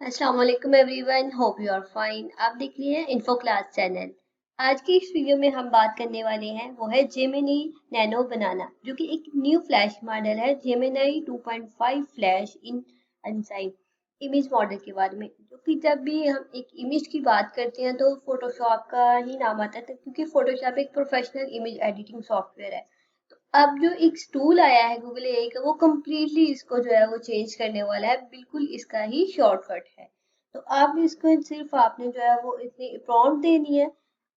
अस्सलाम वालेकुम everyone, hope you are fine. आप देख रही हैं इन्फो क्लास चैनल। आज की इस वीडियो में हम बात करने वाले हैं वो है जेमिनी नैनो बनाना, जो कि एक न्यू फ्लैश मॉडल है, जेमिनी 2.5 फ्लैश इन अनसाइन इमेज मॉडल के बारे में। जो कि जब भी हम एक इमेज की बात करते हैं तो फोटोशॉप का ही नाम आता है, क्योंकि फोटोशॉप एक प्रोफेशनल इमेज एडिटिंग सॉफ्टवेयर है। अब जो एक टूल आया है गूगल एआई का, वो कम्प्लीटली इसको जो है वो चेंज करने वाला है, बिल्कुल इसका ही शॉर्टकट है। तो आप इसको सिर्फ आपने जो है वो इतनी प्रॉम्प्ट देनी है,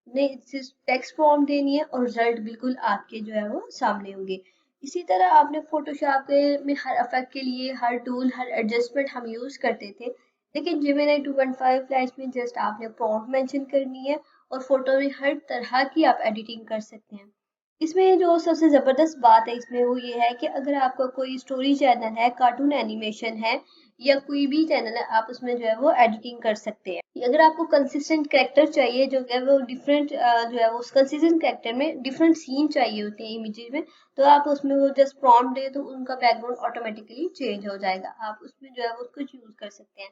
टेक्स्ट प्रॉम्प्ट देनी है और रिजल्ट बिल्कुल आपके जो है वो सामने होंगे। इसी तरह आपने फोटोशॉप के में हर इफेक्ट के लिए हर टूल हर एडजस्टमेंट हम यूज करते थे, लेकिन जेमिनी 2.5 फ्लैश में जस्ट आपने प्रॉम्प्ट मेंशन करनी है और फोटो में हर तरह की आप एडिटिंग कर सकते हैं। इसमें जो सबसे ज़बरदस्त बात है इसमें वो ये है कि अगर आपका कोई स्टोरी चैनल है, कार्टून एनिमेशन है या कोई भी चैनल है, आप उसमें जो है वो एडिटिंग कर सकते हैं। अगर आपको कंसिस्टेंट कैरेक्टर चाहिए, जो है वो डिफरेंट जो है वो उस कंसिस्टेंट कैरेक्टर में डिफरेंट सीन चाहिए होते हैं इमेजेस में, तो आप उसमें वो जस्ट प्रॉम्प्ट दे तो उनका बैकग्राउंड ऑटोमेटिकली चेंज हो जाएगा। आप उसमें जो है वो उसको यूज कर सकते हैं।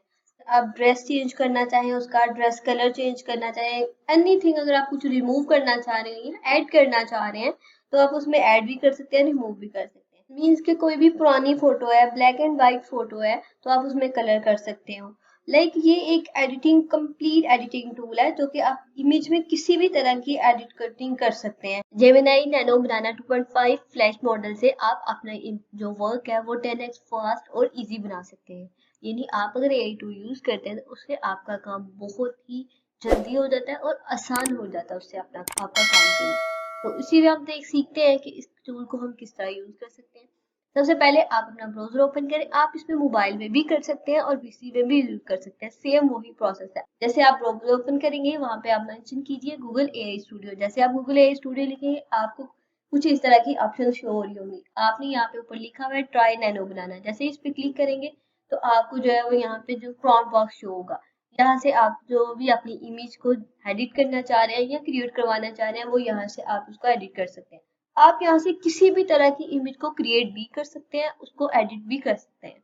आप ड्रेस चेंज करना चाहें, उसका ड्रेस कलर चेंज करना चाहें, एनीथिंग, अगर आप कुछ रिमूव करना चाह रहे हैं या ऐड करना चाह रहे हैं, तो आप उसमें ऐड भी कर सकते हैं, रिमूव भी कर सकते हैं। मीन्स कि कोई भी पुरानी फोटो है, ब्लैक एंड व्हाइट फोटो है, तो आप उसमें कलर कर सकते हो। ये एक एडिटिंग कंप्लीट एडिटिंग टूल है, जो कि आप इमेज में किसी भी तरह की एडिट कटिंग कर सकते हैं। जेमिनी नैनो बनाना 2.5 फ्लैश मॉडल से आप अपना जो वर्क है वो 10x फास्ट और इजी बना सकते हैं। यानी आप अगर एआई टूल यूज करते हैं तो उससे आपका काम बहुत ही जल्दी हो जाता है और आसान हो जाता है उससे अपना आपका काम करना। तो इसी में हम देख सीखते हैं कि इस टूल को हम किस तरह यूज कर सकते हैं। सबसे पहले आप अपना ब्राउजर ओपन करें। आप इसमें मोबाइल में भी कर सकते हैं और पीसी में भी यूज कर सकते हैं, सेम वही प्रोसेस है। जैसे आप ब्राउजर ओपन करेंगे, वहां पे आप मेंशन कीजिए गूगल एआई स्टूडियो। जैसे आप गूगल एआई स्टूडियो लिखेंगे, आपको कुछ इस तरह की ऑप्शन शो हो रही होंगी। आपने यहाँ पे ऊपर लिखा हुआ है ट्राई नैनो बनाना, जैसे इस पे क्लिक करेंगे तो आपको जो है वो यहाँ पे जो प्रॉम्प्ट बॉक्स शो होगा। यहाँ से आप जो भी अपनी इमेज को एडिट करना चाह रहे हैं या क्रिएट करवाना चाह रहे हैं, वो यहाँ से आप उसको एडिट कर सकते हैं। आप यहाँ से किसी भी तरह की इमेज को क्रिएट भी कर सकते हैं, उसको एडिट भी कर सकते हैं।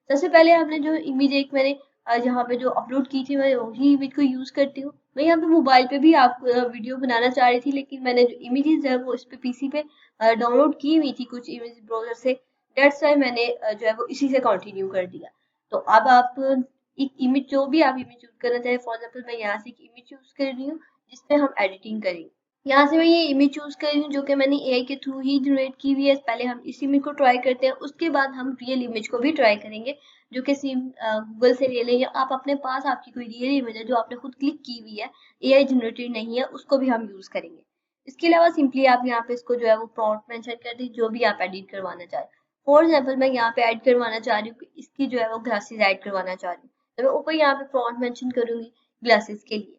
सबसे पहले हमने जो इमेज एक मैंने जहाँ पे जो अपलोड की थी, मैं वही इमेज को यूज करती हूँ। मैं यहाँ पे मोबाइल पे भी आप वीडियो बनाना चाह रही थी, लेकिन मैंने जो इमेजेस है वो इस पे पीसी पे डाउनलोड की हुई थी कुछ इमेज ब्राउजर से। दैट्स व्हाई मैंने जो है वो इसी से कंटिन्यू कर दिया। तो अब आप एक इमेज, जो भी आप इमेज यूज करना चाहें, फॉर एग्जाम्पल मैं यहाँ से एक इमेज यूज कर रही हूँ जिसपे हम एडिटिंग करेंगे। यहाँ से मैं ये इमेज चूज कर रही हूँ जो कि मैंने एआई के थ्रू ही जनरेट की हुई है। पहले हम इस इमेज को ट्राई करते हैं, उसके बाद हम रियल इमेज को भी ट्राई करेंगे, जो कि सिम गूगल से ले लें, या आप अपने पास आपकी कोई रियल इमेज है जो आपने खुद क्लिक की हुई है, एआई जनरेटेड नहीं है, उसको भी हम यूज करेंगे। इसके अलावा सिंपली आप यहाँ पे इसको जो है वो प्रॉम्प्ट मेंशन कर दी, जो भी आप एडिट करवाना चाहें। फॉर एग्जाम्पल मैं यहाँ पे ऐड करवाना चाह रही हूँ कि इसकी जो है वो ग्लासेस ऐड करवाना चाह रही हूँ, तो मैं ऊपर यहाँ पे प्रॉम्प्ट मेंशन करूंगी ग्लासेस के लिए।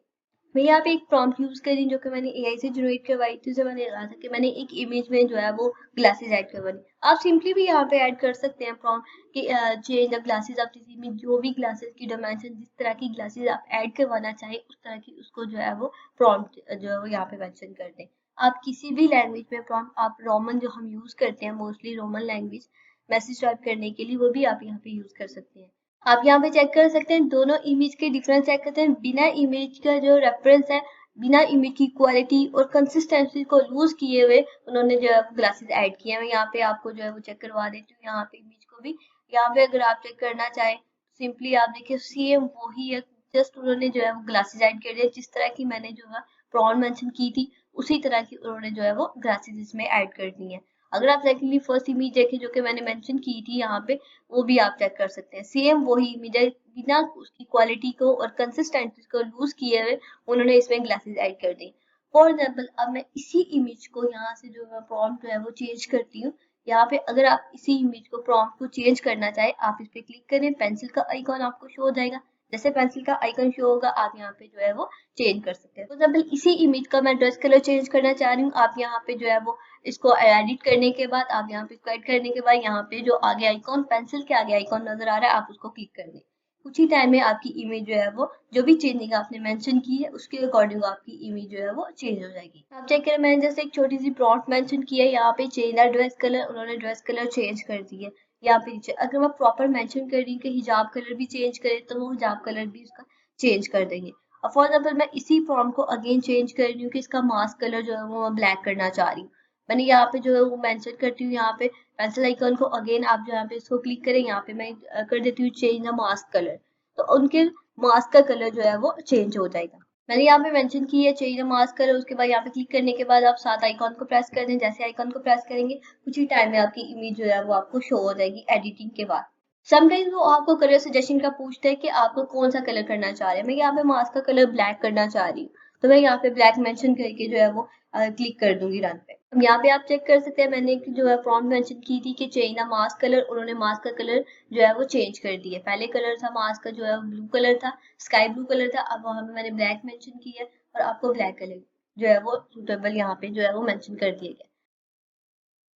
मैं यहाँ पे एक प्रॉम्प्ट यूज करी जो कि मैंने एआई से जनरेट करवाई थी। उसे मैंने कहा था कि मैंने एक इमेज में जो है वो ग्लासेस ऐड करवानी। आप सिंपली भी यहाँ पे ऐड कर सकते हैं प्रॉम्प्ट कि change the glasses of this image. जो भी ग्लासेस की डायमेंशन, जिस तरह की ग्लासेस आप ऐड करवाना चाहें, उस तरह की उसको जो है वो प्रॉम्प्ट जो है वो यहाँ पे मेंशन कर दें। आप किसी भी लैंग्वेज में प्रॉम्प्ट, आप रोमन जो हम यूज करते हैं mostly Roman language message type करने के लिए, वो भी आप यहाँ पे यूज कर सकते हैं। आप यहाँ पे चेक कर सकते हैं, दोनों इमेज के डिफरेंस चेक करते हैं। बिना इमेज का जो रेफरेंस है, बिना इमेज की क्वालिटी और कंसिस्टेंसी को लूज किए हुए उन्होंने जो है ग्लासेस ऐड किए हैं। मैं यहाँ पे आपको जो है वो चेक करवा देती हूँ, यहाँ पे इमेज को भी। यहाँ पे अगर आप चेक करना चाहें, सिंपली आप देखिए सेम वही है, जस्ट उन्होंने जो है वो ग्लासेस ऐड कर दिया। जिस तरह की मैंने जो है प्रॉन मेंशन की थी, उसी तरह की उन्होंने जो है वो ग्लासेस इसमें ऐड कर दी है। अगर आप सेकंडली फर्स्ट इमेज देखें जो कि मैंने मेंशन की थी यहाँ पे, वो भी आप चेक कर सकते हैं। सेम वही इमेज है, बिना उसकी क्वालिटी को और कंसिस्टेंसी को लूज किए हुए उन्होंने इसमें ग्लासेस ऐड कर दी। फॉर एग्जाम्पल अब मैं इसी इमेज को यहाँ से जो है प्रॉम्प्ट जो है वो चेंज करती हूँ। यहाँ पे अगर आप इसी इमेज को प्रॉम्प्ट को चेंज करना चाहे, आप इस पे क्लिक करें, पेंसिल का आइकॉन आपको शो हो जाएगा। जैसे पेंसिल का आइकन शो होगा, आप यहाँ पे जो है वो चेंज कर सकते हैं। फॉर एग्जाम्पल इसी इमेज का मैं ड्रेस कलर चेंज करना चाह रही हूँ, आप यहाँ पे जो है वो इसको एडिट करने के बाद, आप यहाँ पे इसको एड करने के बाद, यहाँ पे जो आगे आइकॉन, पेंसिल के आगे आइकॉन नजर आ रहा है, आप उसको क्लिक कर दें। कुछ ही टाइम में आपकी इमेज जो है वो, जो भी चेंजिंग आपने मेंशन की है, उसके अकॉर्डिंग आपकी इमेज जो है वो चेंज हो जाएगी। आप चेक करें, मैंने जैसे एक छोटी सी प्रॉम्प्ट मेंशन की है, यहाँ पे चेंज द ड्रेस कलर, उन्होंने ड्रेस कलर चेंज कर दी है। यहाँ पे नीचे अगर मैं प्रॉपर मेंशन कर रही हूँ कि हिजाब कलर भी चेंज करें तो वो हिजाब कलर भी उसका चेंज कर देंगे। और फॉर एग्जाम्पल मैं इसी प्रॉम्प्ट को अगेन चेंज कर रही हूँ कि इसका मास्क कलर जो है वो मैं ब्लैक करना चाह रही हूँ। मैंने यहाँ पे जो है वो मेंशन करती हूँ, यहाँ पे पेंसिल आइकन को अगेन आप जो यहाँ पे इसको क्लिक करें, यहाँ पे मैं कर देती हूँ चेंज द मास्क कलर, तो उनके मास्क का कलर जो है वो चेंज हो जाएगा। मैंने यहाँ पे मेंशन की है चेंज द मास्क कलर, उसके बाद यहाँ पे क्लिक करने के बाद आप साथ आइकॉन को प्रेस कर दें। जैसे आइकॉन को प्रेस करेंगे कुछ ही टाइम में आपकी इमेज जो है वो आपको शो हो जाएगी एडिटिंग के बाद। समटाइम्स वो आपको कलर सजेशन का पूछता है कि आपको कौन सा कलर करना चाह रहे हैं। मैं यहाँ पे मास्क का कलर ब्लैक करना चाह रही हूँ, तो मैं यहाँ पे ब्लैक मेंशन करके जो है वो क्लिक कर दूंगी रन पे। अब यहाँ पे आप चेक कर सकते हैं मैंने जो है प्रॉम्प्ट मेंशन की थी कि चेंज द मास्क कलर, उन्होंने मास्क का कलर जो है वो चेंज कर दिया। पहले कलर था मास्क का जो है ब्लू कलर था, स्काई ब्लू कलर था, अब वहां पे मैंने ब्लैक मेंशन किया और आपको ब्लैक कलर जो है वो सुटेबल यहाँ पे जो है वो मेंशन कर दिया गया।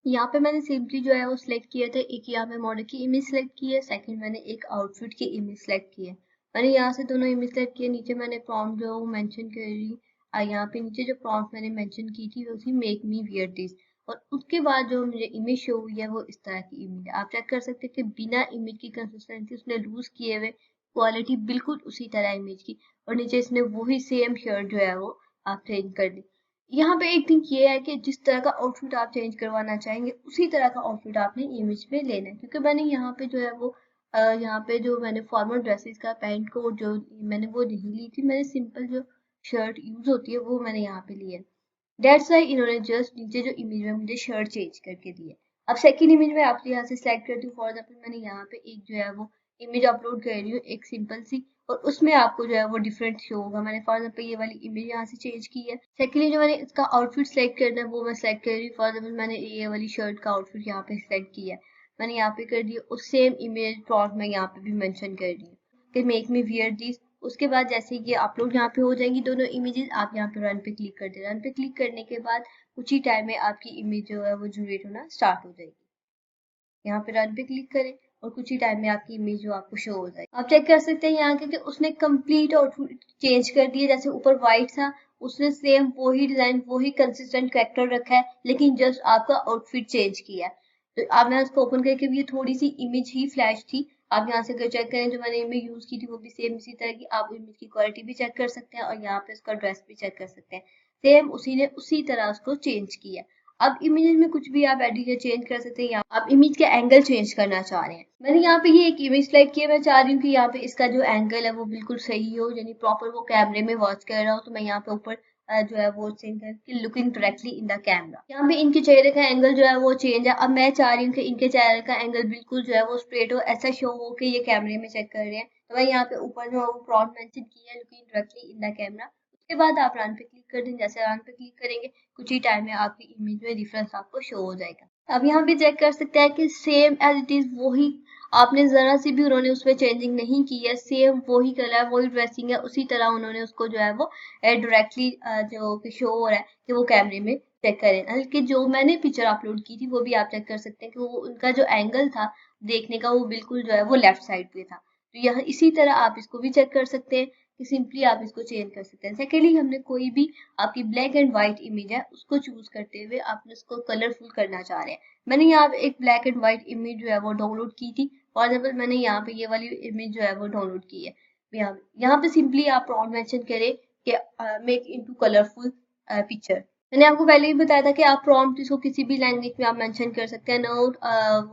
यहाँ पे मैंने सिंपली जो है वो सिलेक्ट किया था, एक यहाँ पे मॉडल की इमेज सेलेक्ट की है, सेकंड मैंने एक आउटफिट की इमेज सेलेक्ट की है। मैंने यहाँ से दोनों इमेज सेलेक्ट किया, नीचे मैंने प्रॉम्प्ट जो है वो मेंशन कर रही, यहाँ पे नीचे जो प्रॉम्प्ट मैंने मेंशन की थी वो थी मेक मी वियर दिस, और उसके बाद जो मुझे इमेज शो हुई है वो इस तरह की इमेज है। आप चेक कर सकते हैं कि बिना इमेज की कंसिस्टेंसी उसने लूज किए हुए क्वालिटी बिल्कुल उसी तरह इमेज की, और नीचे इसने वही सेम शर्ट जो है वो आप चेंज कर दी। यहाँ पे एक थिंग ये है कि जिस तरह का आउटफिट आप चेंज करवाना चाहेंगे उसी तरह का आउटफिट आपने इमेज में लेना है, क्योंकि मैंने यहाँ पे जो है वो यहाँ पे जो मैंने फॉर्मल ड्रेसेस का पैंट कोट जो मैंने वो नहीं ली थी, मैंने सिंपल जो शर्ट यूज होती है वो मैंने यहाँ पे ली है। दैट्स व्हाई इन्होंने जस्ट नीचे जो इमेज में मुझे शर्ट चेंज करके दी है। अब सेकंड इमेज में आप यहाँ से सिलेक्ट करती हूँ, फॉर एग्जाम्पल मैंने यहाँ पे एक जो है वो इमेज अपलोड कर रही हूँ एक सिंपल सी, और उसमें आपको जो है वो डिफरेंट शो होगा। मैंने फॉर एग्जाम्पल ये वाली इमेज यहाँ से चेंज की है। सेकेंडली जो मैंने इसका आउटफिट सेलेक्ट करना है वो मैं सेलेक्ट कर रही हूँ। फॉर एग्जाम्पल मैंने ये वाली शर्ट का आउटफिट यहाँ पे सेलेक्ट किया है, मैंने यहाँ पे कर दिया, उस सेम इमेज प्रॉम्प्ट में यहाँ पे भी मेंशन कर रही हूँ कि मेक मी वियर दिस। उसके बाद जैसे ये अपलोड यहाँ पे हो जाएंगी दोनों इमेजेस, आप यहाँ पे रन पे क्लिक कर दें। रन पे क्लिक करने के बाद कुछ ही टाइम में आपकी इमेज जो है वो जनरेट होना स्टार्ट हो जाएगी। यहाँ पे रन पे क्लिक करें और कुछ ही टाइम में आपकी इमेज जो आपको शो हो जाएगी। आप चेक कर सकते हैं यहाँ के उसने कंप्लीट आउटफिट चेंज कर दिया। जैसे ऊपर व्हाइट था उसने सेम वही डिजाइन वही कंसिस्टेंट कैरेक्टर रखा है, लेकिन जस्ट आपका आउटफिट चेंज किया है। तो आप मैं इसको ओपन करके भी, ये थोड़ी सी इमेज ही फ्लैश थी। आप यहाँ से अगर चेक करें जो मैंने इमेज यूज की थी वो भी सेम इसी तरह की, आप इमेज की क्वालिटी भी चेक कर सकते हैं और यहाँ पे उसका ड्रेस भी चेक कर सकते हैं। सेम उसी ने उसी तरह उसको चेंज किया। अब इमेज में कुछ भी आप एडिट या चेंज कर सकते हैं। यहाँ आप इमेज का एंगल चेंज करना चाह रहे हैं। मैंने यहाँ पे ये एक इमेज सेलेक्ट किया, मैं चाह रही हूँ कि यहाँ पे इसका जो एंगल है वो बिल्कुल सही हो, यानी प्रॉपर वो कैमरे में वॉच कर रहा हो। तो मैं यहाँ पे ऊपर जो है वो चेंज करके looking directly in the camera, यहाँ पे इनके चेहरे का एंगल जो है वो चेंज है। अब मैं चाह रही हूँ कि इनके चेहरे का एंगल बिल्कुल जो है वो स्ट्रेट हो, ऐसा शो हो कि ये कैमरे में चेक कर रहे हैं। तो मैं यहाँ पे ऊपर जो है वो प्रॉम्प्ट मेंशन किया है looking directly in the camera. उसके बाद आप रन पे क्लिक कर दें। जैसे रन पे क्लिक करेंगे कुछ ही टाइम में आपकी इमेज में डिफरेंस आपको शो हो जाएगा। अब यहाँ पे चेक कर सकते हैं कि सेम एज इट इज वही, आपने जरा सी भी उन्होंने उसमें चेंजिंग नहीं की है, सेम वही कलर वही ड्रेसिंग है, उसी तरह उन्होंने उसको जो है वो डायरेक्टली जो शो हो रहा है कि वो कैमरे में चेक करें। बल्कि जो मैंने पिक्चर अपलोड की थी वो भी आप चेक कर सकते हैं कि वो उनका जो एंगल था देखने का वो बिल्कुल जो है वो लेफ्ट साइड पे था। तो यहाँ इसी तरह आप इसको भी चेक कर सकते हैं कि सिंपली आप इसको चेंज कर सकते हैं। सेकेंडली हमने कोई भी आपकी ब्लैक एंड व्हाइट इमेज है उसको चूज करते हुए आपने उसको कलरफुल करना चाह रहे हैं। मैंने यहाँ पे एक ब्लैक एंड व्हाइट इमेज जो है वो डाउनलोड की थी। फॉर एग्जाम्पल मैंने यहाँ पे ये वाली इमेज जो है वो डाउनलोड की है। यहाँ पे सिंपली आप प्रॉम्प्ट मेंशन करें कि मेक इनटू कलरफुल पिक्चर। मैंने आपको पहले ही बताया था कि आप प्रॉम्प्ट इसको किसी भी लैंग्वेज में आप मेंशन कर सकते हैं। नो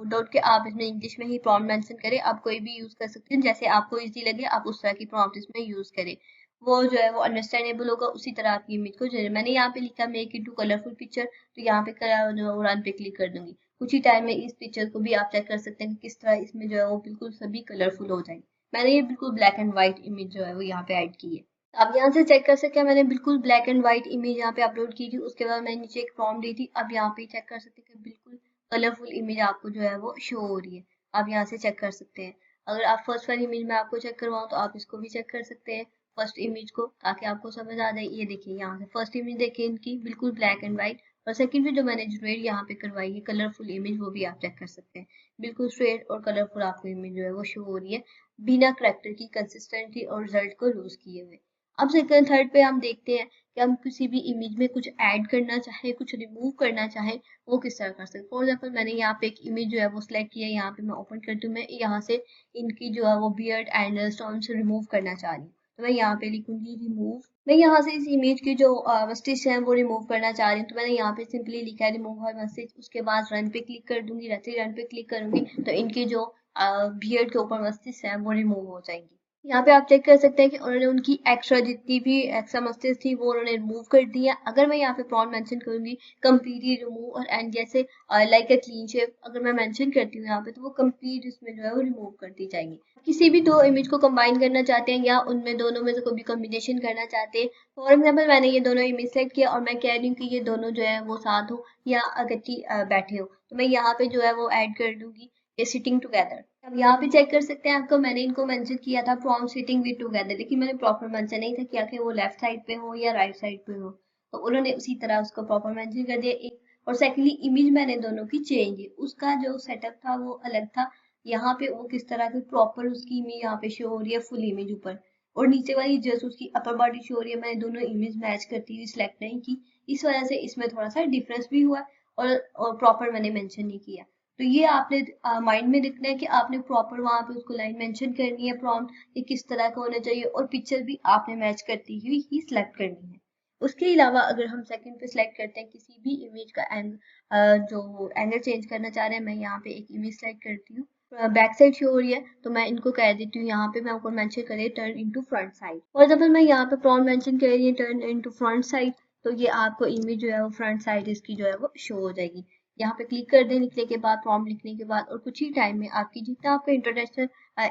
डाउट कि आप इसमें इंग्लिश में ही प्रॉम्प्ट मेंशन करें, आप कोई भी यूज कर सकते हैं, जैसे आपको इजी लगे आप उस तरह की प्रॉम्प्ट इसमें यूज करें। वो जो है वो अंडरस्टैंडेबल होगा, उसी तरह आपकी इमेज को मैंने यहाँ पे लिखा मेक इनटू कलरफुल पिक्चर, तो यहाँ पे रन पे क्लिक कर दूंगी। कुछ ही टाइम में इस पिक्चर को भी आप चेक कर सकते हैं कि किस तरह इसमें जो है वो बिल्कुल सभी कलरफुल हो जाएंगे। मैंने ये बिल्कुल ब्लैक एंड व्हाइट इमेज जो है वो यहाँ पे ऐड की है। आप यहाँ से चेक कर सकते हैं मैंने बिल्कुल ब्लैक एंड व्हाइट इमेज यहाँ पे अपलोड की थी। उसके बाद मैंने नीचे एक प्रॉम्प्ट दी थी। अब यहाँ पे चेक कर सकते हैं कि बिल्कुल कलरफुल इमेज आपको जो है वो शो हो रही है। आप यहाँ से चेक कर सकते हैं। अगर आप फर्स्ट वाली इमेज में आपको चेक करवाऊँ तो आप इसको भी चेक कर सकते हैं, फर्स्ट इमेज को, ताकि आपको समझ आ जाए। ये देखिए यहाँ से फर्स्ट इमेज देखिए इनकी बिल्कुल ब्लैक एंड व्हाइट, और सेकंड में जो मैंने जनरेट यहाँ पे करवाई है कलरफुल इमेज वो भी आप चेक कर सकते हैं। बिल्कुल स्ट्रेट और कलरफुल आपको इमेज जो है वो शो हो रही है बिना करेक्टर की कंसिस्टेंसी और रिजल्ट को लूज किए हुए। अब सेकंड थर्ड पे हम देखते हैं कि हम किसी भी इमेज में कुछ ऐड करना चाहे, कुछ रिमूव करना चाहे, वो किस तरह कर सकते हैं। फॉर एग्जाम्पल मैंने यहाँ पे एक इमेज जो है वो सिलेक्ट किया है, यहाँ पे मैं ओपन करती हूँ, मैं यहाँ से इनकी जो है वो बियर्ड एंड स्टॉर्म्स रिमूव करना चाह रही हूँ, तो मैं यहाँ पे लिखूंगी रिमूव। मैं यहाँ से इस इमेज की जो मस्तिष्क है वो रिमूव करना चाह रही हूँ, तो मैंने यहाँ पे सिंपली लिखा है रिमूव हर मस्तिष्क। उसके बाद रन पे क्लिक कर दूंगी, रन पे क्लिक करूंगी तो इनकी जो बियर्ड के ऊपर मस्तिष्क है वो रिमूव हो जाएंगी। यहाँ पे आप चेक कर सकते हैं कि उन्होंने उनकी एक्स्ट्रा जितनी भी एक्स्ट्रा मस्तिष्क थी वो उन्होंने रिमूव कर दी है। अगर मैं यहाँ पे प्रॉम्प्ट मेंशन करूंगी कंप्लीटली रिमूव और एंड जैसे लाइक अ क्लीन शेप अगर मैं मेंशन करती हूँ यहाँ पे, तो वो कंप्लीट इसमें जो है वो रिमूव कर दी जाएंगी। किसी भी दो इमेज को कंबाइन करना चाहते हैं या उनमें दोनों में से कोई भी कॉम्बिनेशन करना चाहते हैं, फॉर एग्जाम्पल मैंने ये दोनों इमेज सेलेक्ट किया और मैं कह रही हूँ कि ये दोनों जो है वो साथ हो या अगट्टी बैठे हो, तो मैं यहाँ पे जो है वो ऐड कर दूंगी ये सिटिंग टुगेदर। अब यहाँ पे चेक कर सकते हैं आपको, मैंने इनको मेंशन किया था फ्रॉम सिटिंग विद टुगेदर, लेकिन मैंने प्रॉपर मेंशन नहीं था किया कि वो लेफ्ट साइड पे हो या राइट साइड पे हो, तो उन्होंने उसी तरह उसको प्रॉपर मेंशन कर दिया। एक और सेकेंडली इमेज मैंने दोनों की चेंज है, उसका जो सेटअप था वो अलग था। यहाँ पे वो किस तरह की प्रॉपर उसकी इमेज यहाँ पे शो हो रही है, फुल इमेज ऊपर, और नीचे वाली जस्ट उसकी अपर बॉडी शो हो रही है। मैंने दोनों इमेज मैच करती हुई सिलेक्ट नहीं की, इस वजह से इसमें थोड़ा सा डिफरेंस भी हुआ और प्रॉपर मैंने मेंशन नहीं किया। तो ये आपने माइंड में रखना है कि आपने प्रॉपर वहां पे उसको लाइन मेंशन करनी है, प्रॉम्प्ट कि किस तरह का होना चाहिए, और पिक्चर भी आपने मैच करती हुई ही सिलेक्ट करनी है। उसके अलावा अगर हम सेकंड पे सिलेक्ट करते हैं किसी भी इमेज का जो एंगल चेंज करना चाह रहे हैं, मैं यहाँ पे एक इमेज सेलेक्ट करती हूँ, बैक साइड शो हो रही है, तो मैं इनको कह देती हूँ यहाँ पे मैं आपको मेंशन करें turn into front side. For example मैं यहाँ पे प्रॉम्प्ट मेंशन कर रही है टर्न इनटू फ्रंट साइड, तो ये आपको इमेज जो है वो फ्रंट साइड इसकी जो है वो शो हो जाएगी। यहाँ पे क्लिक कर दें लिखने के बाद, प्रॉम्प्ट लिखने के बाद, और कुछ ही टाइम में आपकी जितना आपका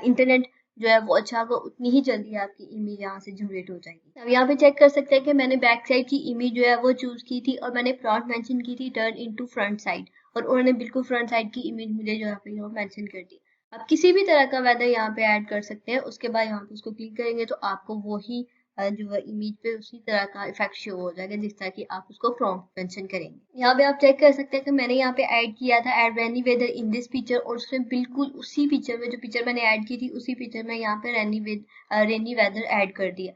इंटरनेट जो है वो अच्छा होगा, उतनी ही जल्दी आपकी इमेज यहाँ से जनरेट हो जाएगी। अब यहाँ पे चेक कर सकते हैं कि मैंने बैक साइड की इमेज जो है वो चूज की थी और मैंने प्रॉम्प्ट मेंशन की थी टर्न इनटू फ्रंट साइड, और उन्होंने बिल्कुल फ्रंट साइड की इमेज मुझे जो यहाँ पे मेंशन कर दी। आप किसी भी तरह का वेदर यहाँ पे ऐड कर सकते हैं, उसके बाद यहाँ पे उसको क्लिक करेंगे तो आपको वही जो है इमेज पे उसी तरह का इफेक्ट शो हो जाएगा जिस तरह की आप उसको प्रॉम्प्ट मेंशन करेंगे। यहाँ पे आप चेक कर सकते हैं कि मैंने यहाँ पे ऐड किया था add rainy weather in this picture, और उसमें बिल्कुल उसी पिक्चर में जो पिक्चर मैंने ऐड की थी उसी पिक्चर में यहाँ पे रेनी वेदर ऐड कर दिया।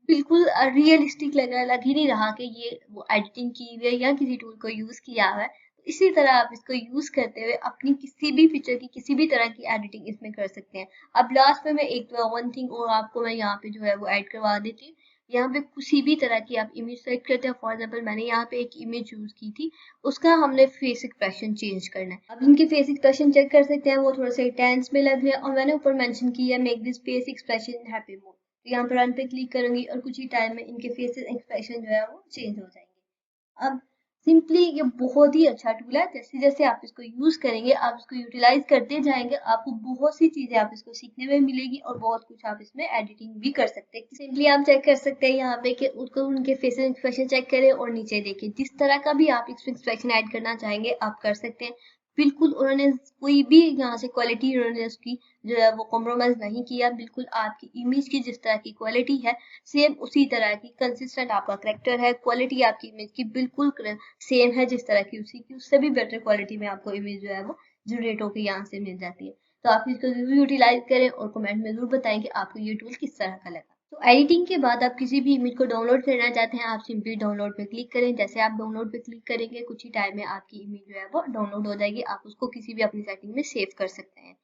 बिल्कुल रियलिस्टिक लग ही नहीं रहा कि ये वो एडिटिंग की हुई है या किसी टूल को यूज किया हुआ है। इसी तरह आप इसको यूज करते हुए अपनी किसी भी पिक्चर की किसी भी तरह की एडिटिंग इसमें कर सकते हैं। अब लास्ट में मैं एक वन थिंग और आपको मैं यहाँ पे जो है वो ऐड करवा देती हूँ। यहाँ पे किसी भी तरह की आप इमेज सेलेक्ट करते हैं, फॉर एग्जाम्पल मैंने यहाँ पे एक इमेज यूज की थी, उसका हमने फेस एक्सप्रेशन चेंज करना है। अब इनके फेस एक्सप्रेशन चेक कर सकते हैं, वो थोड़े से टेंस में लग रहे हैं, और मैंने ऊपर मेंशन किया make this face expression happy mode, तो यहाँ पर रन पे क्लिक करूंगी और कुछ ही टाइम में इनके फेस एक्सप्रेशन जो है वो चेंज हो जाएंगे। अब सिंपली ये बहुत ही अच्छा टूल है, जैसे जैसे आप इसको यूज करेंगे, आप इसको यूटिलाइज करते जाएंगे, आपको बहुत सी चीजें आप इसको सीखने में मिलेगी और बहुत कुछ आप इसमें एडिटिंग भी कर सकते हैं। सिंपली आप चेक कर सकते हैं यहाँ पे कि उसको उनके फेस एक्सप्रेशन चेक करें और नीचे देखिए, जिस तरह का भी आप एक्सप्रेशन ऐड करना चाहेंगे आप कर सकते हैं। बिल्कुल उन्होंने कोई भी यहाँ से क्वालिटी उन्होंने उसकी जो है वो कॉम्प्रोमाइज नहीं किया, बिल्कुल आपकी इमेज की जिस तरह की क्वालिटी है सेम उसी तरह की कंसिस्टेंट आपका करेक्टर है, क्वालिटी आपकी इमेज की बिल्कुल सेम है जिस तरह की उसी की, उससे भी बेटर क्वालिटी में आपको इमेज जो है वो जनरेट होकर यहाँ से मिल जाती है। तो आप इसको जरूर यूटिलाइज करें और कमेंट में जरूर बताएं कि आपको ये टूल किस तरह का लगा। तो एडिटिंग के बाद आप किसी भी इमेज को डाउनलोड करना चाहते हैं, आप सिंपली डाउनलोड पे क्लिक करें। जैसे आप डाउनलोड पे क्लिक करेंगे कुछ ही टाइम में आपकी इमेज जो है वो डाउनलोड हो जाएगी, आप उसको किसी भी अपनी सेटिंग में सेव कर सकते हैं।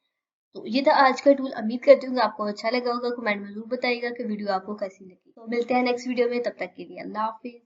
तो ये था आज का टूल, उम्मीद करती हूँ आपको अच्छा लगा होगा। कमेंट में जरूर बताइएगा कि वीडियो आपको कैसी लगी। तो मिलते हैं नेक्स्ट वीडियो में, तब तक के लिए अल्लाह हाफिज।